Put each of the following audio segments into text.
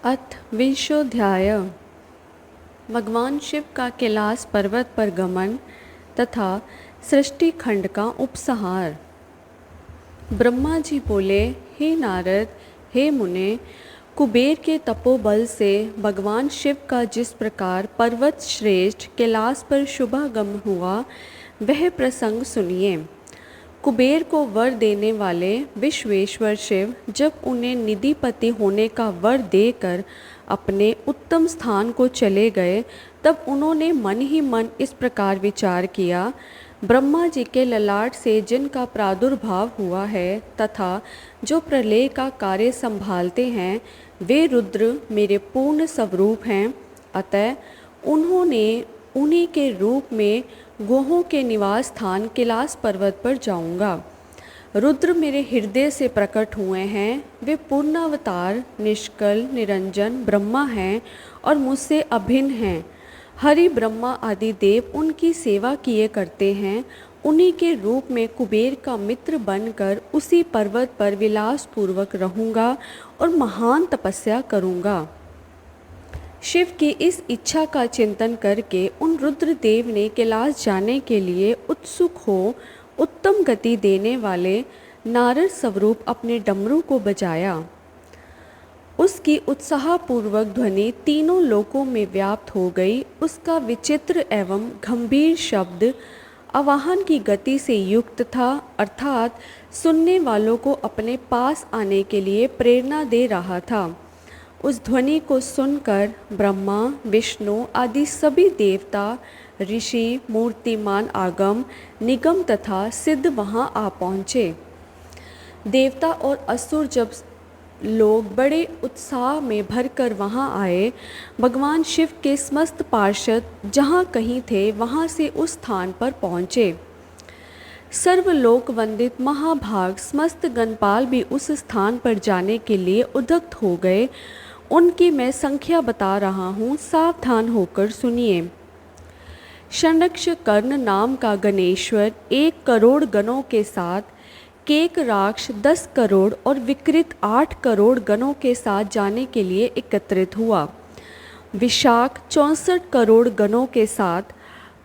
अथ विंशोऽध्याय। भगवान शिव का कैलाश पर्वत पर गमन तथा सृष्टि खंड का उपसंहार। ब्रह्मा जी बोले, हे नारद, हे मुने, कुबेर के तपोबल से भगवान शिव का जिस प्रकार पर्वत श्रेष्ठ कैलाश पर शुभागमन हुआ, वह प्रसंग सुनिए। कुबेर को वर देने वाले विश्वेश्वर शिव जब उन्हें निधिपति होने का वर देकर अपने उत्तम स्थान को चले गए, तब उन्होंने मन ही मन इस प्रकार विचार किया, ब्रह्मा जी के ललाट से जिनका प्रादुर्भाव हुआ है तथा जो प्रलय का कार्य संभालते हैं, वे रुद्र मेरे पूर्ण स्वरूप हैं। अतः उन्हीं के रूप में गुहों के निवास स्थान कैलाश पर्वत पर जाऊंगा। रुद्र मेरे हृदय से प्रकट हुए हैं। वे पूर्णावतार, निष्कल, निरंजन ब्रह्मा हैं और मुझसे अभिन्न हैं। हरि, ब्रह्मा आदि देव उनकी सेवा किए करते हैं। उन्हीं के रूप में कुबेर का मित्र बनकर उसी पर्वत पर विलास पूर्वक रहूँगा और महान तपस्या करूँगा। शिव की इस इच्छा का चिंतन करके उन रुद्रदेव ने कैलाश जाने के लिए उत्सुक हो उत्तम गति देने वाले नारद स्वरूप अपने डमरू को बजाया। उसकी उत्साहपूर्वक ध्वनि तीनों लोकों में व्याप्त हो गई। उसका विचित्र एवं गंभीर शब्द आवाहन की गति से युक्त था, अर्थात सुनने वालों को अपने पास आने के लिए प्रेरणा दे रहा था। उस ध्वनि को सुनकर ब्रह्मा, विष्णु आदि सभी देवता, ऋषि, मूर्तिमान आगम, निगम तथा सिद्ध वहाँ आ पहुँचे। देवता और असुर जब लोग बड़े उत्साह में भरकर वहाँ आए, भगवान शिव के समस्त पार्षद जहाँ कहीं थे वहाँ से उस स्थान पर पहुँचे। सर्वलोक वंदित महाभाग समस्त गणपाल भी उस स्थान पर जाने के लिए उद्युक्त हो गए। उनकी मैं संख्या बता रहा हूँ, सावधान होकर सुनिए। षण्डक्ष कर्ण नाम का गणेश्वर 1 करोड़ गणों के साथ, केक राक्ष 10 करोड़ और विकृत 8 करोड़ गणों के साथ जाने के लिए एकत्रित हुआ। विशाख 64 करोड़ गणों के साथ,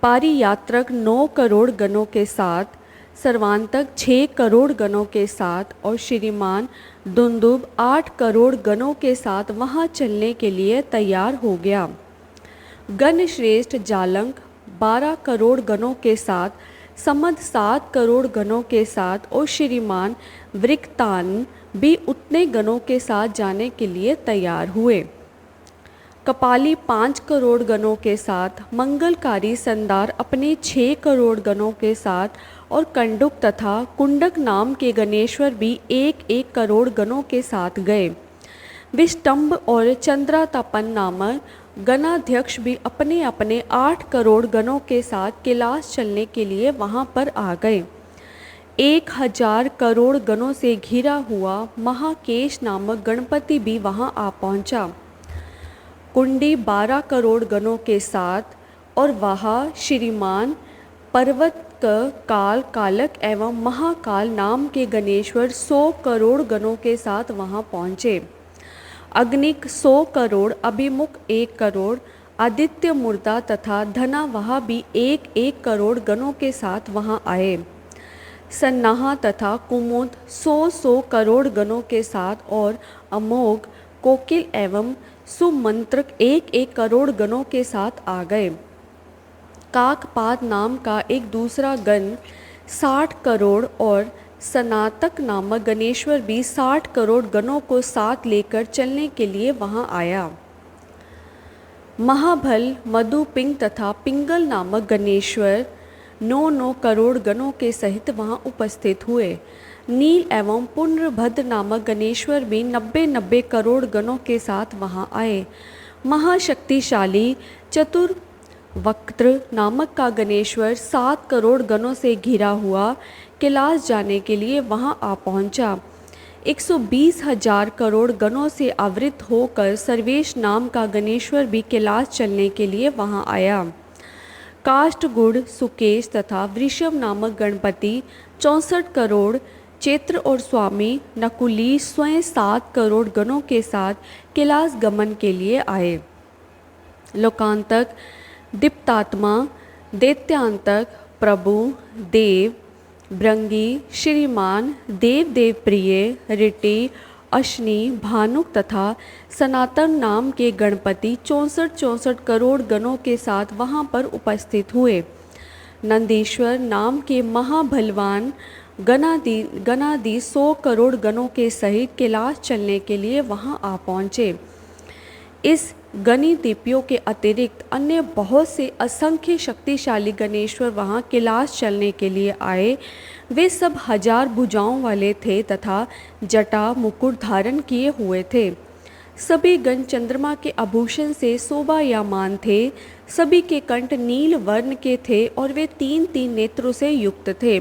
पारियात्रक 9 करोड़ गणों के साथ, सर्वांतक 6 करोड़ गणों के साथ और श्रीमान दुंदुब 8 करोड़ गणों के साथ वहाँ चलने के लिए तैयार हो गया। गण श्रेष्ठ जालंक 12 करोड़ गणों के साथ, समद 7 करोड़ गणों के साथ और श्रीमान वृक्तान भी उतने गणों के साथ जाने के लिए तैयार हुए। कपाली 5 करोड़ गणों के साथ, मंगलकारी संदार अपने 6 करोड़ गणों के साथ और कंडुक तथा कुंडक नाम के गणेश्वर भी 1-1 करोड़ गणों के साथ गए। विष्टम्भ और चंद्रातापन नामक गणाध्यक्ष भी अपने अपने 8 करोड़ गणों के साथ कैलाश चलने के लिए वहाँ पर आ गए। 1000 करोड़ गणों से घिरा हुआ महाकेश नामक गणपति भी वहाँ आ पहुँचा। कुंडी 12 करोड़ गणों के साथ और वहाँ श्रीमान पर्वत काल, कालक एवं महाकाल नाम के गणेश्वर 100 करोड़ गणों के साथ वहाँ पहुँचे। अग्निक 100 करोड़, अभिमुख 1 करोड़, आदित्य मूर्ता तथा धना वहाँ भी 1-1 करोड़ गणों के साथ वहाँ आए। सन्नाहा तथा कुमुद 100 करोड़ गणों के साथ और अमोघ, कोकिल एवं सुमंत्रक 1-1 करोड़ गणों के साथ आ गए। काकपाद नाम का एक दूसरा गण 60 करोड़ और सनातक नामक गणेश्वर भी 60 करोड़ गणों को साथ लेकर चलने के लिए वहाँ आया। महाबल, मधुपिंग तथा पिंगल नामक गणेश्वर 9-9 करोड़ गणों के सहित वहाँ उपस्थित हुए। नील एवं पुण्यभद्र नामक गणेश्वर भी 90-90 करोड़ गणों के साथ वहाँ आए। महाशक्तिशाली चतुर्वक्त्र नामक का गणेश्वर 7 करोड़ गणों से घिरा हुआ कैलाश जाने के लिए वहाँ आ पहुँचा। 120,000 करोड़ गणों से आवृत होकर सर्वेश नाम का गणेश्वर भी कैलाश चलने के लिए वहाँ आया। काष्ठगुड़, सुकेश तथा वृषभ नामक गणपति 64 करोड़ चैत्र और स्वामी नकुली स्वयं 7 करोड़ गणों के साथ कैलाश गमन के लिए आए। लोकांतक, दीप्तात्मा, दैत्यांतक, प्रभु, देव, भृंगी, श्रीमान, देव देव प्रिय, ऋटि, अश्नि, भानुक तथा सनातन नाम के गणपति 64 करोड़ गणों के साथ वहाँ पर उपस्थित हुए। नंदीश्वर नाम के महाबलवान गणादि 100 करोड़ गणों के सहित कैलाश चलने के लिए वहाँ आ पहुँचे। इस गणी दीपियों के अतिरिक्त अन्य बहुत से असंख्य शक्तिशाली गणेश्वर वहाँ कैलाश चलने के लिए आए। वे सब 1000 भुजाओं वाले थे तथा जटा मुकुट धारण किए हुए थे। सभी गण चंद्रमा के आभूषण से शोभायमान थे। सभी के कंठ नील वर्ण के थे और वे 3 नेत्रों से युक्त थे।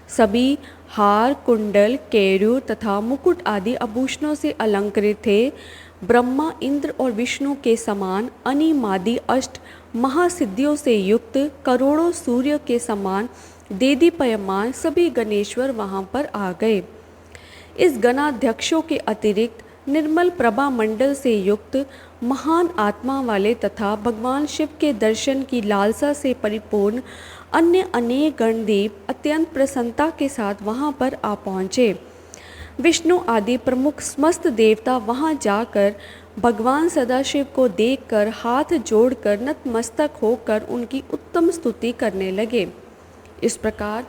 सभी हार, कुंडल, केयूर तथा मुकुट आदि आभूषणों से अलंकृत थे। ब्रह्मा, इंद्र और विष्णु के समान अनिमादि अष्ट महासिद्धियों से युक्त करोड़ों सूर्य के समान देदीप्यमान सभी गणेश्वर वहाँ पर आ गए। इस गणाध्यक्षों के अतिरिक्त निर्मल प्रभा मंडल से युक्त महान आत्मा वाले तथा भगवान शिव के दर्शन की लालसा से परिपूर्ण अन्य अनेक गणदीप अत्यंत प्रसन्नता के साथ वहाँ पर आ पहुँचे। विष्णु आदि प्रमुख समस्त देवता वहाँ जाकर भगवान सदाशिव को देखकर हाथ जोड़कर नतमस्तक होकर उनकी उत्तम स्तुति करने लगे। इस प्रकार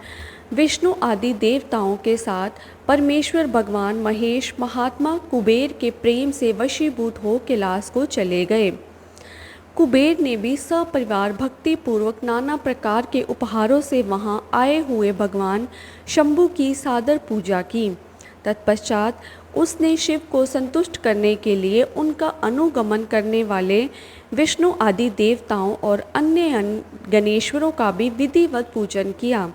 विष्णु आदि देवताओं के साथ परमेश्वर भगवान महेश महात्मा कुबेर के प्रेम से वशीभूत हो कैलाश को चले गए। कुबेर ने भी सपरिवार भक्ति पूर्वक नाना प्रकार के उपहारों से वहाँ आए हुए भगवान शंभु की सादर पूजा की। तत्पश्चात उसने शिव को संतुष्ट करने के लिए उनका अनुगमन करने वाले विष्णु आदि देवताओं और अन्य गणेश्वरों का भी विधिवत पूजन किया।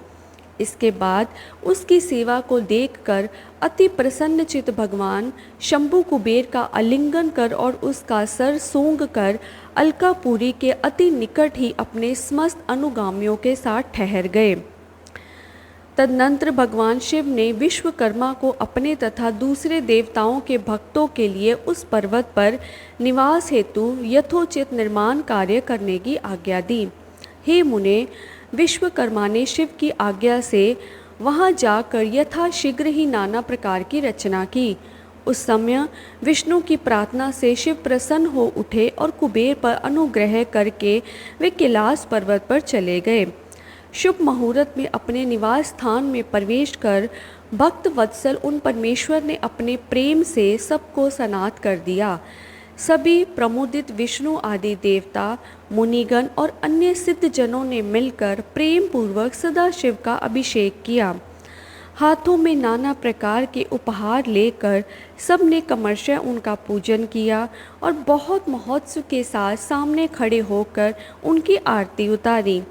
इसके बाद उसकी सेवा को देखकर अति प्रसन्नचित भगवान शंभु कुबेर का आलिंगन कर और उसका सर सूंघ कर अलकापुरी के अति निकट ही अपने समस्त अनुगामियों के साथ ठहर गए। तदनंतर भगवान शिव ने विश्वकर्मा को अपने तथा दूसरे देवताओं के भक्तों के लिए उस पर्वत पर निवास हेतु यथोचित निर्माण कार्य करने की आज्ञा दी। हे मुने, विश्वकर्मा ने शिव की आज्ञा से वहाँ जाकर यथाशीघ्र ही नाना प्रकार की रचना की। उस समय विष्णु की प्रार्थना से शिव प्रसन्न हो उठे और कुबेर पर अनुग्रह करके वे कैलाश पर्वत पर चले गए। शुभ मुहूर्त में अपने निवास स्थान में प्रवेश कर भक्त वत्सल उन परमेश्वर ने अपने प्रेम से सबको सनात कर दिया। सभी प्रमुदित विष्णु आदि देवता, मुनिगण और अन्य सिद्ध जनों ने मिलकर प्रेम पूर्वक सदाशिव का अभिषेक किया। हाथों में नाना प्रकार के उपहार लेकर सब ने क्रमशः उनका पूजन किया और बहुत महोत्सव के साथ सामने खड़े होकर उनकी आरती उतारी।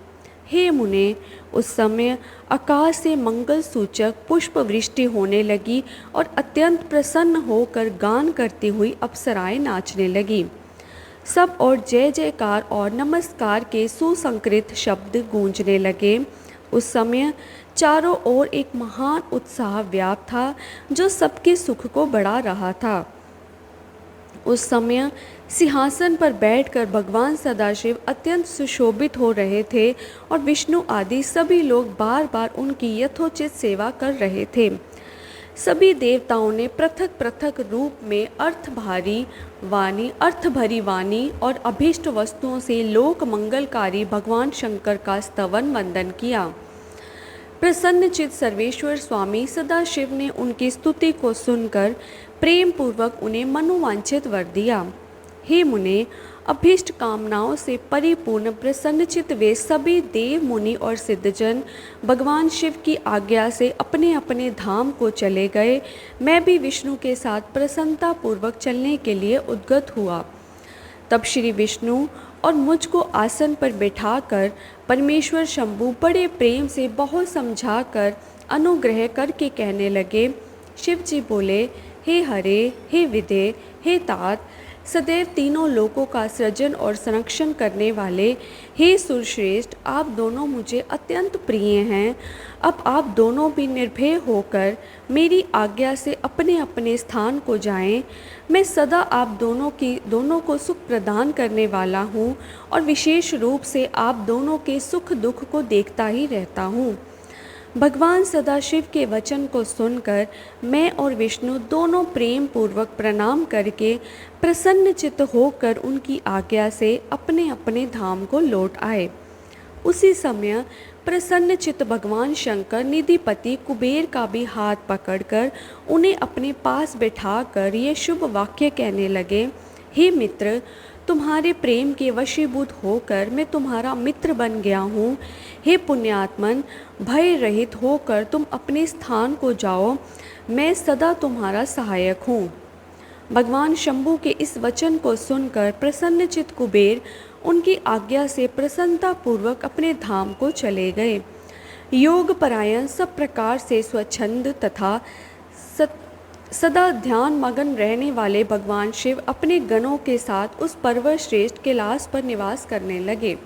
हे मुने, उस समय आकाश से मंगल सूचक पुष्प वृष्टि होने लगी और अत्यंत प्रसन्न होकर गान करती हुई अप्सराएं नाचने लगी। सब और जय जयकार और नमस्कार के सुसंकृत शब्द गूंजने लगे। उस समय चारों ओर एक महान उत्साह व्याप्त था जो सबके सुख को बढ़ा रहा था। उस समय सिंहासन पर बैठकर भगवान सदाशिव अत्यंत सुशोभित हो रहे थे और विष्णु आदि सभी लोग बार बार उनकी यथोचित सेवा कर रहे थे। सभी देवताओं ने पृथक पृथक रूप में अर्थ भरी वाणी और अभीष्ट वस्तुओं से लोक मंगलकारी भगवान शंकर का स्तवन वंदन किया। प्रसन्नचित सर्वेश्वर स्वामी सदाशिव ने उनकी स्तुति को सुनकर प्रेम पूर्वक उन्हें मनोवांछित वर दिया। हे मुने, अभीष्ट कामनाओं से परिपूर्ण प्रसन्नचित वे सभी देव, मुनि और सिद्धजन भगवान शिव की आज्ञा से अपने अपने धाम को चले गए। मैं भी विष्णु के साथ प्रसन्नता पूर्वक चलने के लिए उद्गत हुआ। तब श्री विष्णु और मुझको आसन पर बैठाकर परमेश्वर शंभु बड़े प्रेम से बहुत समझाकर अनुग्रह करके कहने लगे। शिव जी बोले, हे हरे, हे विदे, हे तात, सदैव तीनों लोकों का सृजन और संरक्षण करने वाले हे सुरश्रेष्ठ, आप दोनों मुझे अत्यंत प्रिय हैं। अब आप दोनों भी निर्भय होकर मेरी आज्ञा से अपने अपने स्थान को जाएं। मैं सदा आप दोनों को सुख प्रदान करने वाला हूँ और विशेष रूप से आप दोनों के सुख दुख को देखता ही रहता हूँ। भगवान सदाशिव के वचन को सुनकर मैं और विष्णु दोनों प्रेम पूर्वक प्रणाम करके प्रसन्नचित्त होकर उनकी आज्ञा से अपने अपने धाम को लौट आए। उसी समय प्रसन्नचित्त भगवान शंकर निधिपति कुबेर का भी हाथ पकड़कर उन्हें अपने पास बैठाकर ये शुभ वाक्य कहने लगे, हे मित्र, तुम्हारे प्रेम के वशीभूत होकर मैं तुम्हारा मित्र बन गया हूँ। हे पुण्यात्मन, भय रहित होकर तुम अपने स्थान को जाओ, मैं सदा तुम्हारा सहायक हूँ। भगवान शंभु के इस वचन को सुनकर प्रसन्नचित्त कुबेर उनकी आज्ञा से प्रसन्नतापूर्वक अपने धाम को चले गए। योग परायण सब प्रकार से स्वच्छंद तथा सदा ध्यान मगन रहने वाले भगवान शिव अपने गणों के साथ उस पर्वत श्रेष्ठ कैलाश पर निवास करने लगे।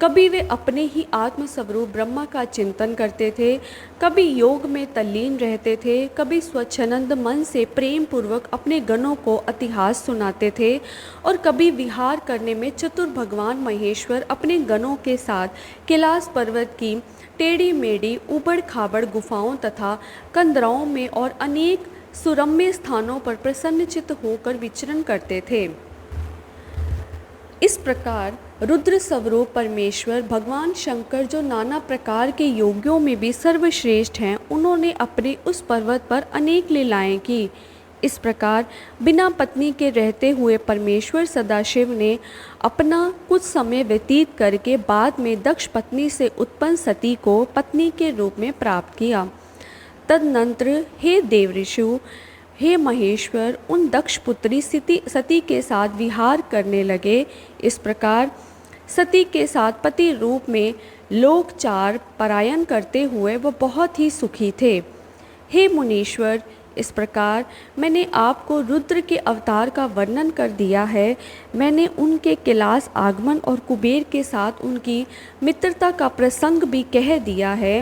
कभी वे अपने ही आत्म स्वरूप ब्रह्मा का चिंतन करते थे, कभी योग में तल्लीन रहते थे, कभी स्वच्छंद मन से प्रेम पूर्वक अपने गणों को इतिहास सुनाते थे और कभी विहार करने में चतुर भगवान महेश्वर अपने गणों के साथ कैलाश पर्वत की टेढ़ी मेढ़ी उबड़ खाबड़ गुफाओं तथा कंदराओं में और अनेक सुरम्य स्थानों पर प्रसन्नचित्त होकर विचरण करते थे। इस प्रकार रुद्र स्वरूप परमेश्वर भगवान शंकर, जो नाना प्रकार के योगियों में भी सर्वश्रेष्ठ हैं, उन्होंने अपने उस पर्वत पर अनेक लीलाएं की। इस प्रकार बिना पत्नी के रहते हुए परमेश्वर सदाशिव ने अपना कुछ समय व्यतीत करके बाद में दक्ष पत्नी से उत्पन्न सती को पत्नी के रूप में प्राप्त किया। तदनंतर हे देवऋषु, हे महेश्वर, उन दक्ष पुत्री सती के साथ विहार करने लगे। इस प्रकार सती के साथ पति रूप में लोकचार परायण करते हुए वह बहुत ही सुखी थे। हे मुनीश्वर, इस प्रकार मैंने आपको रुद्र के अवतार का वर्णन कर दिया है। मैंने उनके कैलाश आगमन और कुबेर के साथ उनकी मित्रता का प्रसंग भी कह दिया है।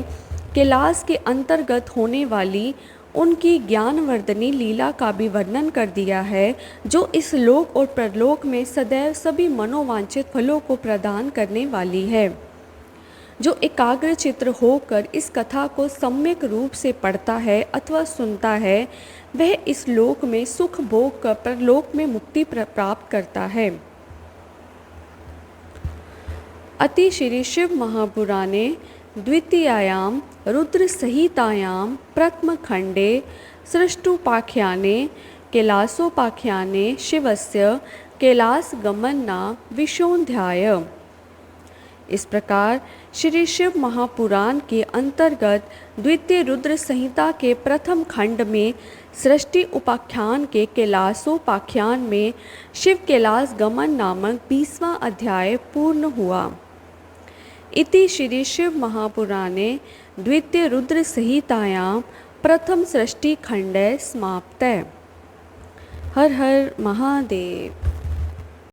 कैलाश के अंतर्गत होने वाली उनकी ज्ञानवर्धनी लीला का भी वर्णन कर दिया है, जो इस लोक और परलोक में सदैव सभी मनोवांछित फलों को प्रदान करने वाली है। जो एकाग्र चित्र होकर इस कथा को सम्यक रूप से पढ़ता है अथवा सुनता है, वह इस लोक में सुख भोग कर परलोक में मुक्ति प्राप्त करता है। अति श्री शिव महापुराणे द्वितीयायां रुद्र संहितायां प्रथम खंडे सृष्टुपाख्याने कैलासोपाख्याने शिवस्य कैलास गमना विशोऽध्याय। इस प्रकार श्री शिव महापुराण के अंतर्गत द्वितीय रुद्र संहिता के प्रथम खंड में सृष्टि उपाख्यान के कैलासोपाख्यान में शिव कैलास गमन नामक 20वां अध्याय पूर्ण हुआ। इति श्री शिव महापुराणे द्वितीय रुद्र संहितायां प्रथम सृष्टि खंडे समाप्तः। हर हर महादेव।